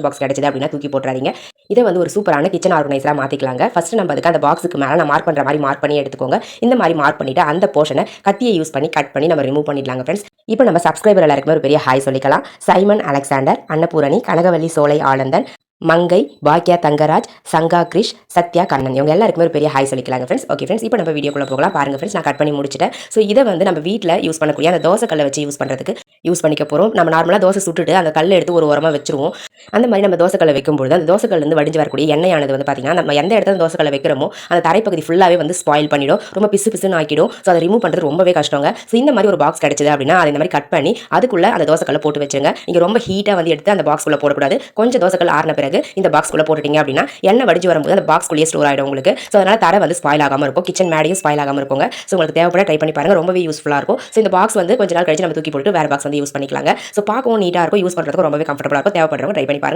Box கிடைச்சது அப்படின்னா தூக்கி போட்டுறாதீங்க. இதை வந்து ஒரு சூப்பரான கிச்சன் ஆர்கனைசராக மாற்றிக்கலாங்க. ஃபர்ஸ்ட் நம்ம அதுக்கு அந்த பாக்ஸுக்கு மேலே நான் மார்க் பண்ணுற மாதிரி மார்க் பண்ணி எடுத்துக்கோங்க. இந்த மாதிரி மார்க் பண்ணிவிட்டு அந்த போர்ஷனை கத்தியை யூஸ் பண்ணி கட் பண்ணி நம்ம ரிமூவ் பண்ணிடலாங்க ஃப்ரெண்ட்ஸ். இப்போ நம்ம சப்ஸ்கிரைபர் எல்லாருக்குமே ஒரு பெரிய ஹாய் சொல்லிக்கலாம். சைமன் அலெக்சாண்டர், அன்னபூரணி, கனகவல்லி சோலை ஆனந்தன், மங்கை, பாக்யா தங்கராஜ், சங்கா கிரிஷ், சத்யா கண்ணன், இவங்க எல்லாருக்குமே ஒரு பெரிய ஹாய் சொல்லிக்கலாங்க ஃப்ரெண்ட்ஸ். ஓகே ஃப்ரெண்ட்ஸ், இப்போ நம்ம வீடியோக்குள்ள போகலாம். பாருங்க ஃப்ரெண்ட்ஸ், நான் கட் பண்ணி முடிச்சிட்டேன். ஸோ இதை வந்து நம்ம வீட்டில் யூஸ் பண்ணக்கூடிய அந்த தோசை கல்லை வச்சு யூஸ் பண்ணிக்க போகிறோம். நம்ம நார்மலாக தோசை சுட்டுட்டு அந்த கல்லை எடுத்து ஒரு ஓரமாக வச்சிருவோம். அந்த மாதிரி நம்ம தோசைக்கல்லை வைக்கும்போது அந்த தோசைக்கல்லேருந்து வடிஞ்சு வரக்கூடிய எண்ணெயானது வந்து பார்த்தீங்கன்னா, நம்ம எந்த இடத்துல தோசைக்கல்லை வைக்கிறோமோ அந்த தரைப்பகுதி ஃபுல்லாகவே வந்து ஸ்பாயில் பண்ணிடும், ரொம்ப பிசு பிசுன்னு ஆக்கிடும். ஸோ அதை ரிமூவ் பண்ணுறது ரொம்பவே கஷ்டங்க. ஸோ இந்த மாதிரி ஒரு பாக்ஸ் கிடைச்சது அப்படின்னா அதை இந்த மாதிரி கட் பண்ணி அதுக்குள்ளே அந்த தோசைக்கல்லை போட்டு வச்சுருங்க. நீங்கள் ரொம்ப ஹீட்டாக வந்து எடுத்து அந்த பாக்ஸ்குள்ளே போடக்கூடாது. கொஞ்சம் தோசைக்கல் ஆறின பிறகு இந்த பாக்ஸ்குள்ளே போட்டுட்டீங்க அப்படின்னா எண்ணெய் வடிஞ்சு வரும்போது அந்த பாக்ஸ்குள்ளேயே ஸ்டோர் ஆகிடும் உங்களுக்கு. ஸோ அதனால் தரை வந்து ஸ்பாயில் ஆகாமல் இருக்கும், கிச்சன் மேடையும் ஸ்பாயில் ஆகாமல் இருக்குங்க. ஸோ உங்களுக்கு தேவைப்பட ட்ரை பண்ணி பாருங்கள், ரொம்பவே யூஸ்ஃபுல்லாக இருக்கும். ஸோ இந்த பாக்ஸ் வந்து கொஞ்ச நாள் கழிச்சு நம்ம தூக்கி போட்டு வேறு பாக்ஸ் வந்து யூஸ் பண்ணிக்கலாங்க. ஸோ பார்க்கவும் நீட்டாக இருக்கும், யூஸ் பண்ணுறதுக்கு ரொம்பவே கம்ஃபர்டபுளாக இருக்கும். தேவைப்படுறவங்க ட்ரை பண்ணி பாருங்கள்.